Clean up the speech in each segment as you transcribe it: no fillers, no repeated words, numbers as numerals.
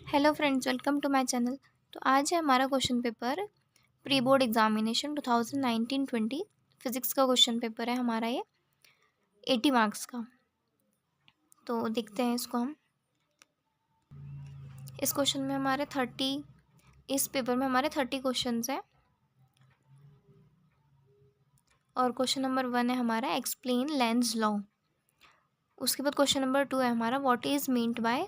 Hello friends, welcome to my channel. तो आज है हमारा question paper pre board examination 2019-20 physics का क्वेश्चन पेपर है हमारा ये 80 मार्क्स का। तो देखते हैं इसको हम। इस क्वेश्चन में हमारे 30 इस पेपर में हमारे 30 क्वेश्चंस हैं और क्वेश्चन नंबर 1 है हमारा एक्सप्लेन लेंज लॉ। उसके बाद क्वेश्चन नंबर 2 है हमारा what is meant by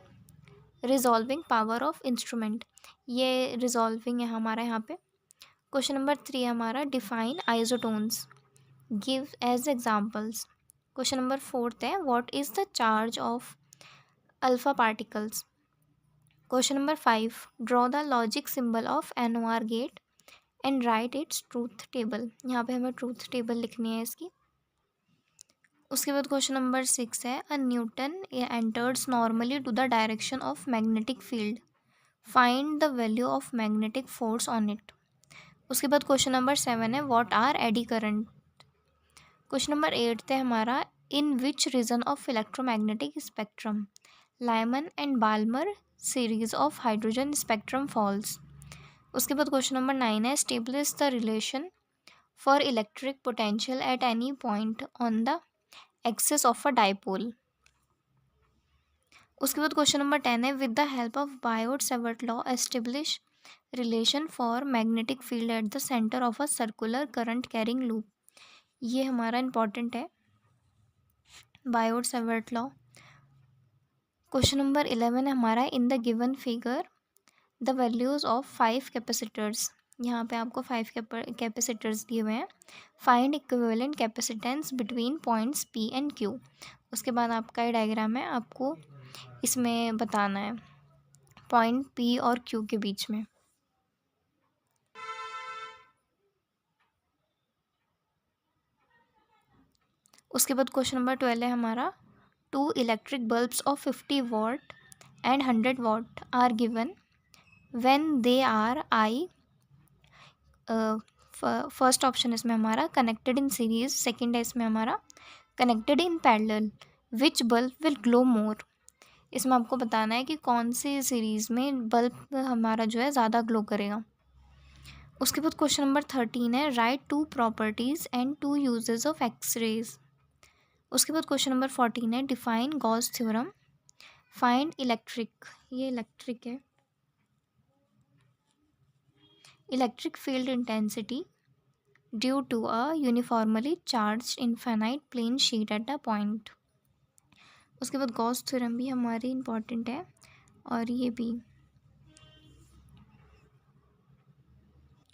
resolving power of instrument. ये रिजॉल्विंग है हमारा यहाँ पे। क्वेश्चन नंबर 3 है हमारा define isotones, give as examples. Question number 4 है what is the charge of alpha particles. Question number 5 draw the logic symbol of NOR gate and write its truth table. यहाँ पे हमें ट्रूथ टेबल लिखनी है इसकी। उसके बाद क्वेश्चन नंबर 6 है a newton enters normally to the direction of magnetic field, find the value of magnetic force on it. उसके बाद क्वेश्चन नंबर 7 है what are eddy current. Question number 8 है हमारा in which region of electromagnetic spectrum Lyman and Balmer series of hydrogen spectrum falls. उसके बाद question number 9 है establish the relation for electric potential at any point on the axis of a dipole. उसके बाद question number 10 है with the help of Biot Savart law establish relation for magnetic field at the centre of a circular current carrying loop. ये हमारा important है, Biot Savart law. Question number 11 है हमारा in the given figure the values of 5 capacitors. यहाँ पे आपको 5 capacitors दिए हुए हैं। Find equivalent capacitance between points P and Q। उसके बाद आपका ये डायग्राम है, आपको इसमें बताना है पॉइंट P और Q के बीच में। उसके बाद क्वेश्चन नंबर 12 है हमारा 2 electric bulbs of 50 watt and 100 watt are given when they are I. First option इसमें हमारा कनेक्टेड इन सीरीज, सेकंड है इसमें हमारा connected in parallel, which bulb will glow more. इसमें आपको बताना है कि कौन सी सीरीज़ में बल्ब हमारा जो है ज़्यादा ग्लो करेगा। उसके बाद क्वेश्चन नंबर 13 है write 2 properties and 2 uses of X rays. उसके बाद क्वेश्चन नंबर 14 है define Gauss theorem, find electric, ये इलेक्ट्रिक है, electric field intensity due to a uniformly charged infinite plane sheet at a point. उसके बाद गॉस थ्योरम भी हमारी इम्पॉर्टेंट है और ये भी।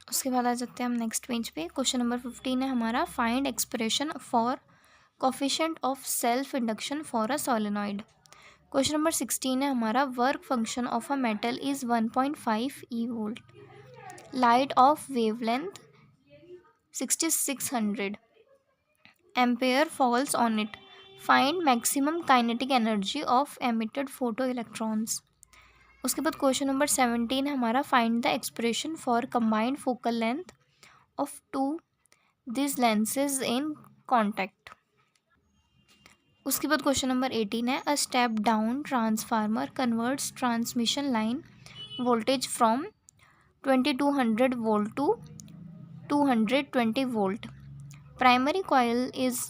उसके बाद आ जाते हैं हम नेक्स्ट पेज पे। क्वेश्चन नंबर 15 है हमारा find expression for coefficient of self induction for a solenoid. Question number 16 है हमारा work function of a metal is 1.5 e volt, light of wavelength 6600 ampere falls on it, find maximum kinetic energy of emitted photo electrons. उसके बाद question number 17 है हमारा find the expression for combined focal length of two this lenses in contact. उसके बाद question number 18 है a step down transformer converts transmission line voltage from 2200 volt to 220 volt. Primary coil is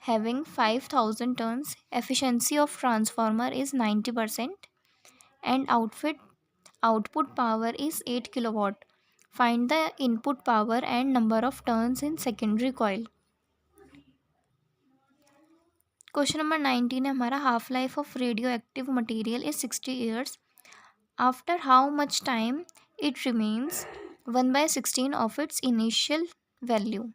having 5000 turns, efficiency of transformer is 90% and output power is 8 kilowatt. Find the input power and number of turns in secondary coil. Question number 19 है हमारा half life of radio active material is 60 years. After how much time it remains 1/16 of its initial value.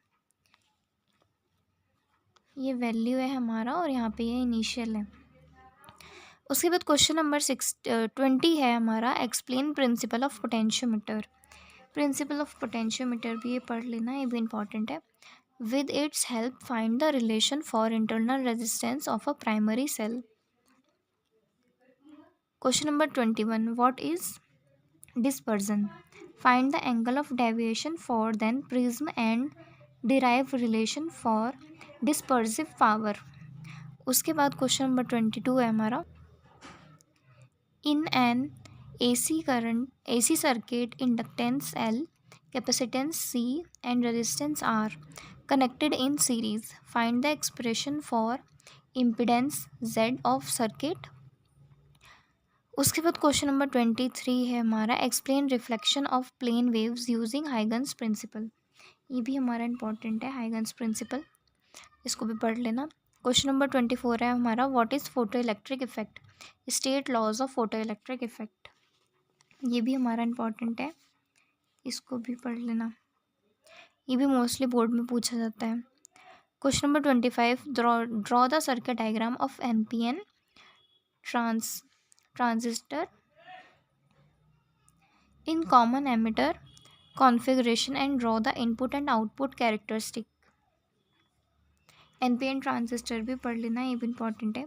ये value है हमारा और यहाँ पे ये initial है। उसके बाद क्वेश्चन नंबर 20 है हमारा explain principle of potentiometer. Principle of potentiometer भी ये पढ़ लेना, ये भी इंपॉर्टेंट है। With its help find the relation for internal resistance of a primary cell. Question number 21 what is dispersion, find the angle of deviation for then prism and derive relation for dispersive power. उसके बाद question number 22 है हमारा in an AC current, AC circuit, inductance L, capacitance C, and resistance R connected in series. Find the expression for impedance Z of circuit. उसके बाद question number 23 है हमारा, explain reflection of plane waves using Huygens principle. ये भी हमारा important है, Huygens principal, इसको भी पढ़ लेना। क्वेश्चन नंबर 24 है हमारा, what is photo electric effect, state laws of photo electric effect. ये भी हमारा इंपॉर्टेंट है, इसको भी पढ़ लेना, ये भी मोस्टली बोर्ड में पूछा जाता है। Question number 25, draw the circuit diagram of NPN transistor in common emitter configuration and draw the input and output characteristic। NPN transistor भी पढ़ लेना, ये भी इंपॉर्टेंट है।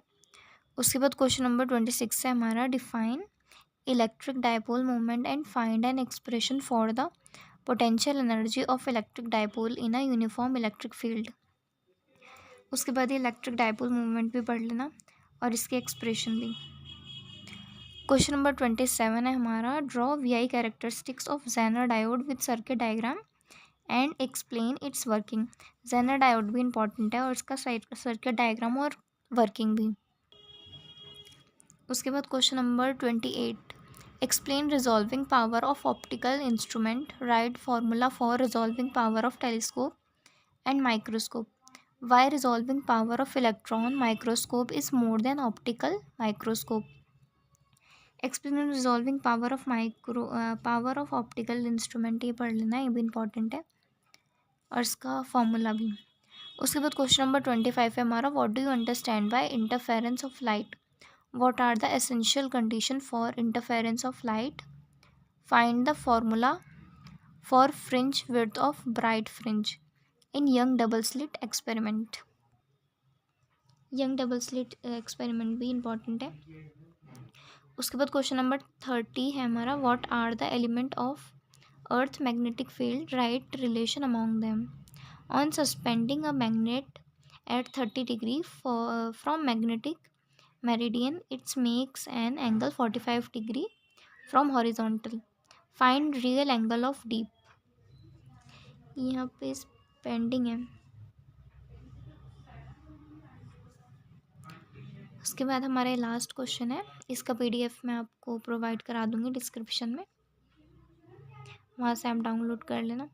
उसके बाद क्वेश्चन नंबर 26 है हमारा, define electric dipole moment and find an expression for the potential energy of electric dipole in a uniform electric field. उसके बाद ये इलेक्ट्रिक डायपोल मूवमेंट भी पढ़ लेना और इसके एक्सप्रेशन भी। क्वेश्चन नंबर 27 है हमारा, draw VI characteristics of zener diode with circuit diagram and explain its working. Zener diode भी इंपॉर्टेंट है और इसका सर्किट डायग्राम और वर्किंग भी। उसके बाद question number 28, explain resolving power of optical instrument, write formula for resolving power of telescope and microscope. Why resolving power of electron microscope is more than optical microscope. Explain resolving power of optical instrument, ये पढ़ लेना, ये भी important है और इसका formula भी। उसके बाद क्वेश्चन नंबर 25 है हमारा, what do you understand by interference of light, what are the essential condition for interference of light, find the formula for fringe width of bright fringe in Young double slit experiment. Young double slit experiment भी important है। उसके बाद question number 30 है हमारा, what are the element of earth magnetic field, write relation among them. On suspending a magnet at 30 degree from magnetic meridian, it makes an angle 45 degree from horizontal. Find real angle of deep। यहाँ पे pending है। उसके बाद हमारे last question है, इसका PDF मैं आपको प्रोवाइड करा दूँगी डिस्क्रिप्शन में, वहाँ से आप डाउनलोड कर लेना।